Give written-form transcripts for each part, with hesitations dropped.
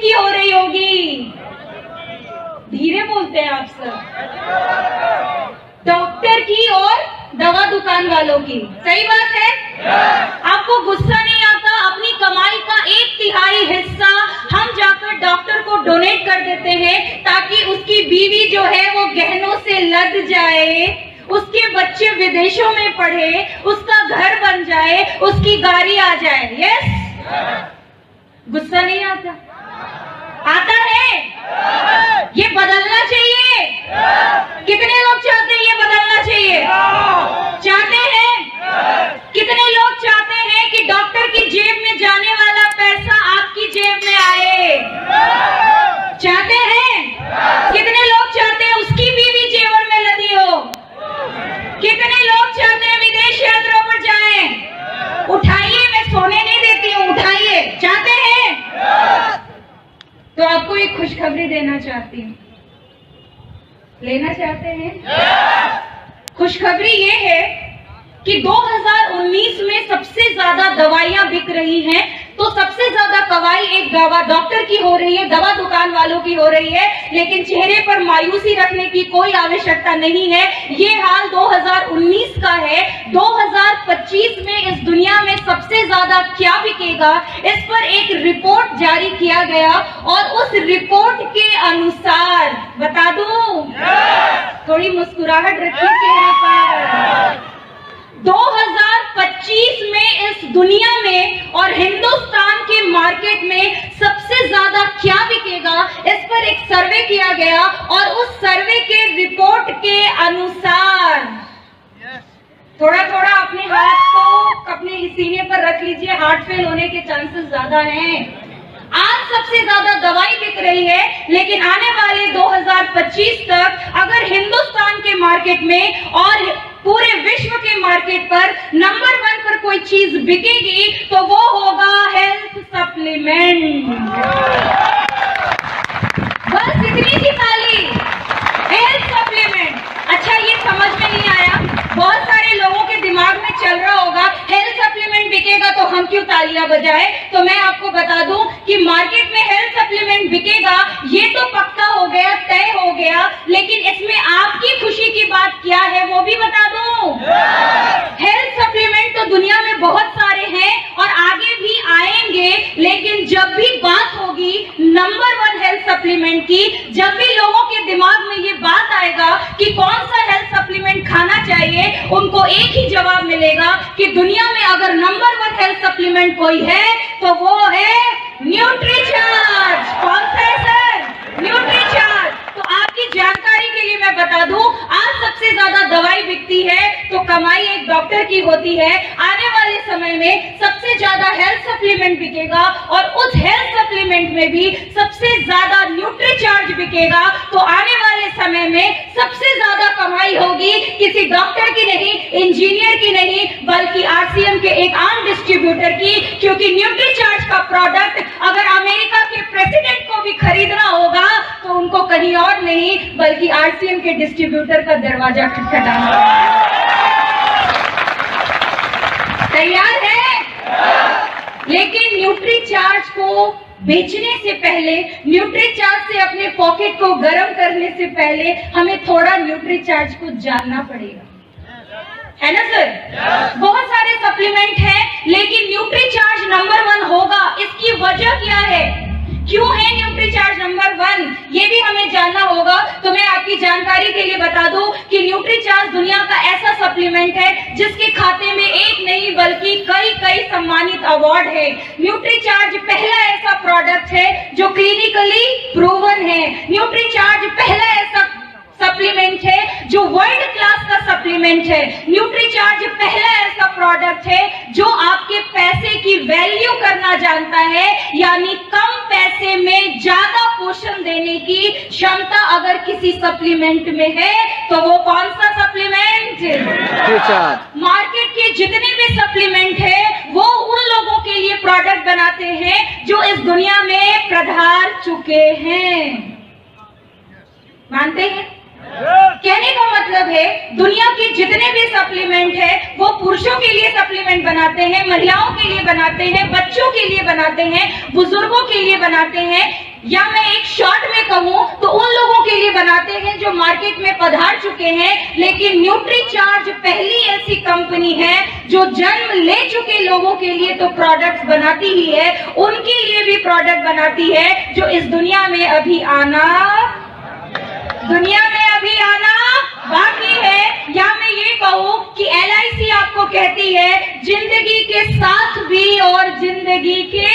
किसकी हो रही होगी? धीरे बोलते हैं आप सब। डॉक्टर की और दवा दुकान वालों की। सही बात है? आपको गुस्सा नहीं आता? अपनी कमाई का 1/3 हिस्सा हम जाकर डॉक्टर को डोनेट कर देते हैं ताकि उसकी बीवी जो है वो गहनों से लद जाए, उसके बच्चे विदेशों में पढ़े, उसका घर बन जाए, उसकी गाड़ी आ जाए। यस? गुस्सा नहीं आता? आता है? ये बदलना चाहिए। कितने लोग चाहते हैं ये बदलना चाहिए? चाहते हैं? कितने लोग चाहते हैं कि डॉक्टर की जेब में जाने वाला पैसा आपकी जेब में आए? चाहते हैं? कितने लोग चाहते हैं उसकी बीवी जेवर में लदी हो? कितने लोग चाहते हैं विदेश यात्रा पर जाएं? उठाइए, मैं सोने नहीं देती हूँ, उठाइए। चाहते हैं? तो आपको एक खुशखबरी देना चाहती हूँ। लेना चाहते हैं? खुशखबरी ये है कि 2019 में सबसे ज्यादा दवाइयां बिक रही हैं, तो सबसे ज्यादा कमाई एक दवा डॉक्टर की हो रही है, दवा दुकान वालों की हो रही है। लेकिन चेहरे पर मायूसी रखने की कोई आवश्यकता नहीं है। ये हाल 2019 का है। 2025 में इस दुनिया में सबसे ज्यादा क्या बिकेगा, इस पर एक रिपोर्ट जारी किया गया और उस रिपोर्ट के अनुसार बता दूं, थोड़ी मुस्कुराहट रखिए चेहरे पर। 2025 में इस दुनिया में और हिंदुस्तान के मार्केट में सबसे ज्यादा क्या बिकेगा, इस पर एक सर्वे किया गया और उस सर्वे के रिपोर्ट के अनुसार थोड़ा थोड़ा अपने हाथ को अपने सीने पर रख लीजिए, हार्ट फेल होने के चांसेस ज्यादा हैं। आज सबसे ज्यादा दवाई बिक रही है, लेकिन आने वाले 2025 तक अगर हिंदुस्तान के मार्केट में और पूरे विश्व के मार्केट पर नंबर 1 पर कोई चीज बिकेगी तो वो होगा हेल्थ सप्लीमेंट। बस इतनी सी ताली, हेल्थ सप्लीमेंट। अच्छा, ये समझ में नहीं आया? बहुत सारे लोगों के दिमाग में चल रहा होगा हेल्थ सप्लीमेंट बिकेगा तो हम क्यों तालियां बजाएं? तो मैं आपको बता दूं कि मार्केट में हेल्थ सप्लीमेंट बिकेगा, ये तो पक्का हो गया, तय हो गया। लेकिन इसमें आपकी खुशी की बात क्या है वो भी बता दूं। हेल्थ सप्लीमेंट तो दुनिया में बहुत सारे हैं और आगे भी आएंगे, लेकिन जब भी बात होगी नंबर 1 हेल्थ सप्लीमेंट की, जब भी लोगों के दिमाग में ये बात आएगा कि कौन सा हेल्थ सप्लीमेंट खाना चाहिए, उनको एक ही जवाब मिलेगा कि दुनिया में अगर नंबर 1 हेल्थ सप्लीमेंट कोई है तो वो है न्यूट्रीचार्ज। कौन सा है सर? न्यूट्रीचार्ज। तो आपकी जानकारी के लिए मैं बता दूं, आज सबसे ज्यादा दवाई बिकती है तो कमाई एक डॉक्टर की होती है। आने वाले समय में सबसे ज्यादा हेल्थ सप्लीमेंट बिकेगा और उस हेल्थ सप्लीमेंट में भी सबसे ज्यादा न्यूट्रीचार्ज बिकेगा। तो आने वाले समय में सबसे ज्यादा कमाई होगी किसी डॉक्टर की नहीं, इंजीनियर की नहीं, बल्कि आरसीएम के एक आम डिस्ट्रीब्यूटर की, क्योंकि न्यूट्रीचार्ज का प्रोडक्ट अगर अमेरिका के प्रेसिडेंट को भी खरीदना होगा तो उनको कहीं और नहीं बल्कि आरसीएम के डिस्ट्रीब्यूटर का दरवाजा खटखटाना। तैयार है? लेकिन न्यूट्रीचार्ज को बेचने से पहले, न्यूट्रीचार्ज से अपने पॉकेट को गर्म करने से पहले हमें थोड़ा न्यूट्रीचार्ज को जानना पड़ेगा, है ना सर? बहुत सारे सप्लीमेंट हैं, लेकिन न्यूट्रीचार्ज नंबर 1 होगा। इसकी वजह क्या है? क्यों है न्यूट्रीचार्ज नंबर 1? ये भी हमें जानना होगा। तो मैं आपकी जानकारी के लिए बता दूं कि न्यूट्रीचार्ज दुनिया का ऐसा सप्लीमेंट है जिसके खाते में एक नहीं बल्कि कई सम्मानित अवार्ड है। न्यूट्रीचार्ज पहला ऐसा प्रोडक्ट है जो क्लिनिकली प्रूवन है। न्यूट्रीचार्ज पहला ऐसा सप्लीमेंट है जो वर्ल्ड क्लास का सप्लीमेंट है। न्यूट्रीचार्ज पहला ऐसा प्रोडक्ट है जो आपके पैसे की वैल्यू करना जानता है, यानी कम पैसे में ज्यादा पोषण देने की क्षमता अगर किसी सप्लीमेंट में है तो वो कौन सा सप्लीमेंट? मार्केट के जितने भी सप्लीमेंट है वो उन लोगों के लिए प्रोडक्ट बनाते हैं जो इस दुनिया में पधार चुके हैं। मानते हैं? कहने का मतलब है दुनिया के जितने भी सप्लीमेंट है वो पुरुषों के लिए सप्लीमेंट बनाते हैं, महिलाओं के लिए बनाते हैं, बच्चों के लिए बनाते हैं, बुजुर्गों के लिए बनाते हैं। या मैं एक शॉर्ट में कहूं तो उन लोगों के लिए बनाते हैं जो मार्केट में पधार चुके हैं, लेकिन न्यूट्रीचार्ज पहली ऐसी कंपनी है जो जन्म ले चुके लोगों के लिए तो प्रोडक्ट्स बनाती ही है, उनके लिए भी प्रोडक्ट बनाती है जो इस दुनिया में अभी आना बाकी है। या मैं ये कहूं कि LIC आपको कहती है जिंदगी के साथ भी और जिंदगी के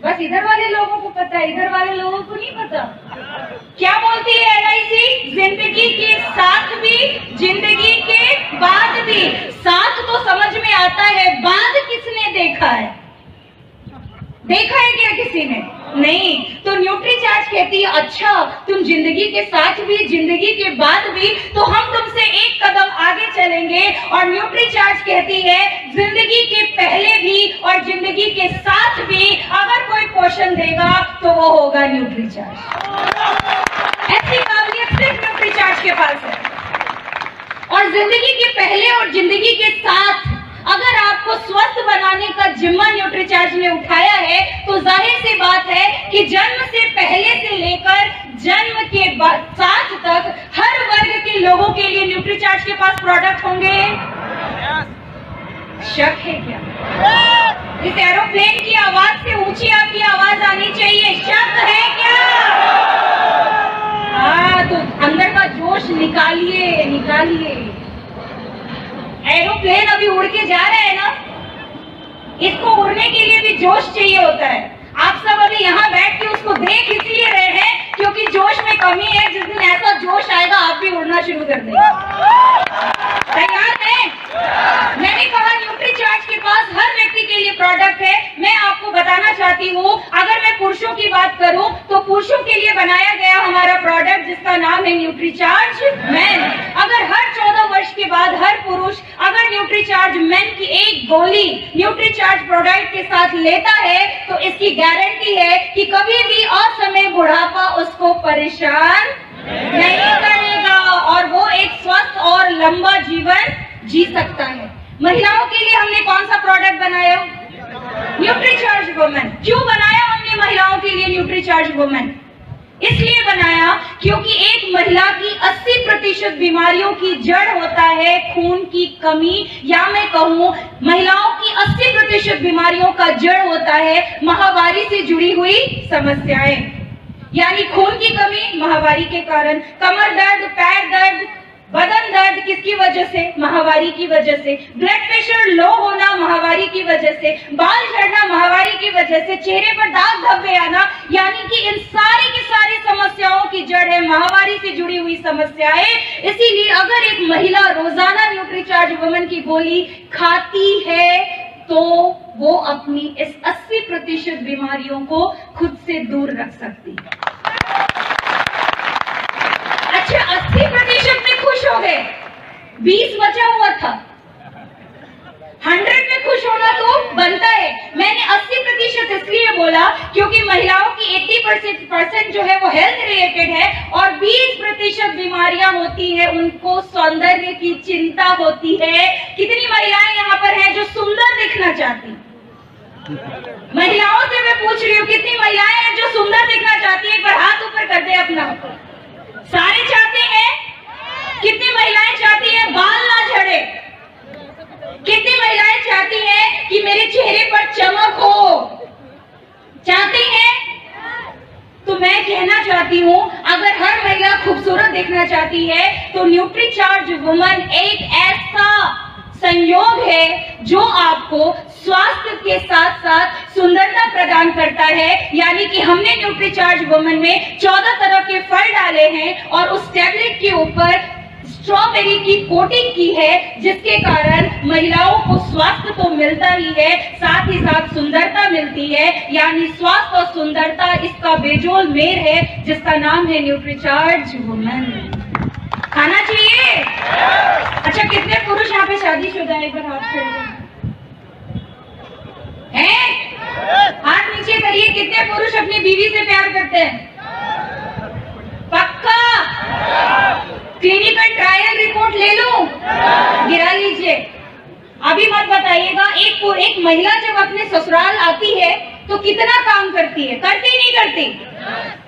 बस इधर वाले लोगों को पता है, इधर वाले लोगों को नहीं पता। क्या बोलती है LIC? जिंदगी के साथ भी जिंदगी के बाद भी। साथ तो समझ में आता है, बाद किसने देखा है? देखा है क्या किसी ने? नहीं। तो न्यूट्रीचार्ज कहती है अच्छा तुम जिंदगी के साथ भी जिंदगी के बाद भी, तो हम तुमसे एक कदम आगे चलेंगे और न्यूट्रीचार्ज कहती है जिंदगी के पहले भी और जिंदगी के साथ भी अगर कोई पोषण देगा तो वो होगा न्यूट्रीचार्ज। ऐसी काबिलियत सिर्फ न्यूट्रीचार्ज के पास है। और जिंदगी के पहले और जिंदगी के साथ अगर आपको स्वस्थ बनाने का जिम्मा न्यूट्रीचार्ज ने उठाया है तो जाहिर सी बात है कि जन्म से पहले से लेकर जन्म के साथ तक हर वर्ग के लोगों के लिए न्यूट्रीचार्ज के पास प्रोडक्ट होंगे। शक है क्या? इस एरोप्लेन की आवाज से ऊंची आपकी आवाज आनी चाहिए। शक है क्या? हाँ, तो अंदर का जोश निकालिए निकालिए। एरोप्लेन अभी उड़ के जा रहा है ना, इसको उड़ने के लिए भी जोश चाहिए होता है। आप सब अभी यहाँ बैठ के उसको देख इसलिए रहे हैं क्योंकि जोश में कमी है। जिस दिन ऐसा जोश आएगा आप भी उड़ना शुरू कर देंगे। तैयार हैं? मैंने कहा न्यूट्रीचार्ज के पास हर व्यक्ति के लिए प्रोडक्ट है। मैं आपको बताना चाहती हूँ, अगर मैं पुरुषों की बात करूँ तो पुरुषों के लिए बनाया गया हमारा प्रोडक्ट जिसका नाम है न्यूट्रीचार्ज मेन। अगर हर 14 वर्ष के बाद हर पुरुष अगर न्यूट्रीचार्ज मेन की एक गोली न्यूट्रीचार्ज प्रोडक्ट के साथ लेता है तो इसकी गारंटी है कि कभी भी असमय बुढ़ापा उसको परेशान नहीं करेगा और वो एक स्वस्थ और लंबा जीवन जी सकता है। महिलाओं के लिए हमने कौन सा प्रोडक्ट बनाया? Nutricharge women. क्यों बनाया हमने महिलाओं के लिए न्यूट्रीचार्ज वुमेन? इसलिए बनाया क्योंकि एक महिला की 80% बीमारियों की जड़ होता है खून की कमी, या मैं कहूँ महिलाओं की 80% बीमारियों का जड़ होता है माहवारी से जुड़ी हुई समस्याएं। यानी खून की कमी माहवारी के कारण, कमर दर्द, पैर दर्द, बदन दर्द किसकी वजह से? माहवारी की वजह से। ब्लड प्रेशर लो होना माहवारी की वजह से। बाल झड़ना माहवारी की वजह से। चेहरे पर दाग धब्बे आना, यानी कि इन सारी की सारी समस्याओं की जड़ है माहवारी से जुड़ी हुई समस्याएं। इसीलिए अगर एक महिला रोजाना न्यूट्रीचार्ज वुमेन की गोली खाती है तो वो अपनी इस 80% बीमारियों को खुद से दूर रख सकती है। अच्छा, 80% में खुश हो गए, 20 बचा हुआ था। 100 में खुश होना तो बनता है। मैंने 80% इसलिए बोला क्योंकि महिलाओं की 80% जो है वो हेल्थ रिलेटेड है और 20% बीमारियां होती है उनको सौंदर्य की चिंता होती है। कितनी महिलाएं यहाँ पर हैं जो सुंदर दिखना चाहती? महिलाओं से मैं पूछ रही हूँ कितनी महिलाएं हैं जो सुंदर दिखना चाहती है? एक बार हाथ ऊपर कर दे अपना। सारे चाहते हैं? कितनी महिलाएं चाहती हैं बाल ना झड़े? कितनी महिलाएं चाहती हैं कि मेरे चेहरे पर चमक हो? चाहती हैं? तो मैं कहना चाहती हूँ अगर हर महिला खूबसूरत दिखना चाहती है तो न्यूट्रीचार्ज वुमेन एक ऐसा संयोग है जो आपको स्वास्थ्य के साथ साथ सुंदरता प्रदान करता है। यानी कि हमने न्यूट्रीचार्ज वुमेन में 14 तरह के फल डाले हैं और उस टैबलेट के ऊपर स्ट्रॉबेरी की कोटिंग की है, जिसके कारण महिलाओं को स्वास्थ्य तो मिलता ही है, साथ ही साथ सुंदरता मिलती है। यानी स्वास्थ्य और सुंदरता इसका बेजोड़ मेल है जिसका नाम है न्यूट्रीचार्ज वुमेन। खाना चाहिए? अच्छा, कितने पुरुष यहाँ पे शादीशुदा है? एक बार हाथ खड़े हैं, हाथ नीचे करिए। कितने पुरुष अपनी बीवी से प्यार करते हैं? पक्का? क्लिनिकल ट्रायल रिपोर्ट ले लूं? गिरा लीजिए, अभी मत बताइएगा। एक महिला जब अपने ससुराल आती है तो कितना काम करती है, करती नहीं करती?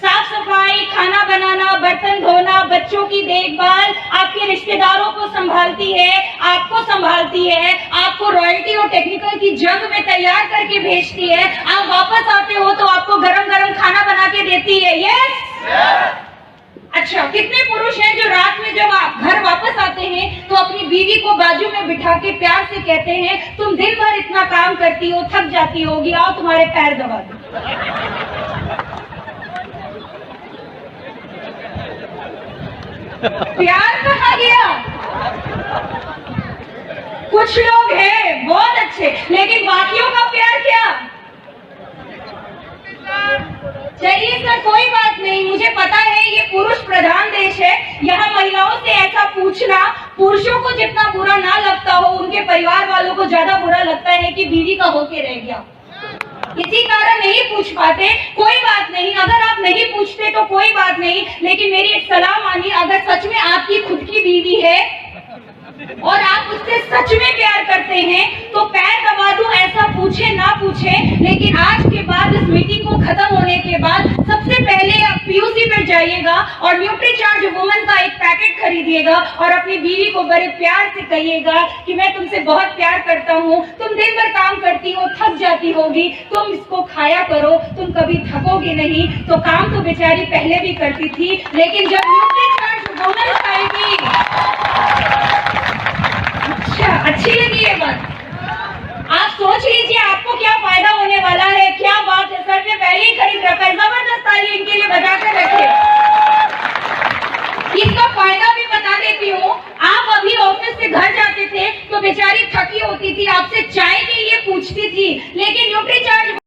साफ सफाई, खाना बनाना, बर्तन धोना, बच्चों की देखभाल, आपके रिश्तेदारों को संभालती है, आपको संभालती है, आपको रॉयल्टी और टेक्निकल की जंग में तैयार करके भेजती है, आप वापस आते हो तो आपको गरम गरम खाना बना के देती है। यस। अच्छा, कितने पुरुष हैं जो रात में जब आप घर वापस आते हैं तो अपनी बीवी को बाजू में बिठा के प्यार से कहते हैं, तुम दिन भर इतना काम करती हो, थक जाती होगी, आओ तुम्हारे पैर दबा दो। प्यार कहाँ गया? कुछ लोग हैं बहुत अच्छे, लेकिन बाकियों का प्यार क्या? चलिए सर, कोई बात नहीं, मुझे पता है ये पुरुष प्रधान देश है, यहाँ महिलाओं से ऐसा पूछना पुरुषों को जितना बुरा ना लगता हो, उनके परिवार वालों को ज्यादा बुरा लगता है कि बीवी का होके रह गया। इसी कारण नहीं पूछ पाते। कोई बात नहीं, अगर आप नहीं पूछते तो कोई बात नहीं, लेकिन मेरी एक सलाह मानिए, अगर सच में आपकी खुद की बीवी है और आप उससे सच में प्यार करते हैं तो पैर दबा दूं ऐसा पूछे ना पूछे, लेकिन आज के बाद इस मीटिंग को खत्म होने के बाद सबसे पहले आप पीयूसी पर जाइएगा और न्यूट्रीचार्ज वुमन का एक पैकेट खरीदिएगा और अपनी बीवी को बड़े प्यार से कहिएगा कि मैं तुमसे बहुत प्यार करता हूँ, तुम दिन भर काम करती हो, थक जाती होगी, तुम इसको खाया करो, तुम कभी थकोगे नहीं। तो काम तो बेचारी पहले भी करती थी, लेकिन जब न्यूट्रीचार्ज वुमन खाएगी, अच्छी लगी ये बात? आप सोच लीजिए आपको क्या फायदा होने वाला है। क्या बात है सर, ने पहले ही खरीद रखा है, जबरदस्त ताली इनके लिए बजा कर रखे। इसका फायदा भी बता देती हूँ। आप अभी ऑफिस से घर जाते थे तो बेचारी थकी होती थी, आपसे चाय के लिए पूछती थी, लेकिन न्यूट्रीचार्ज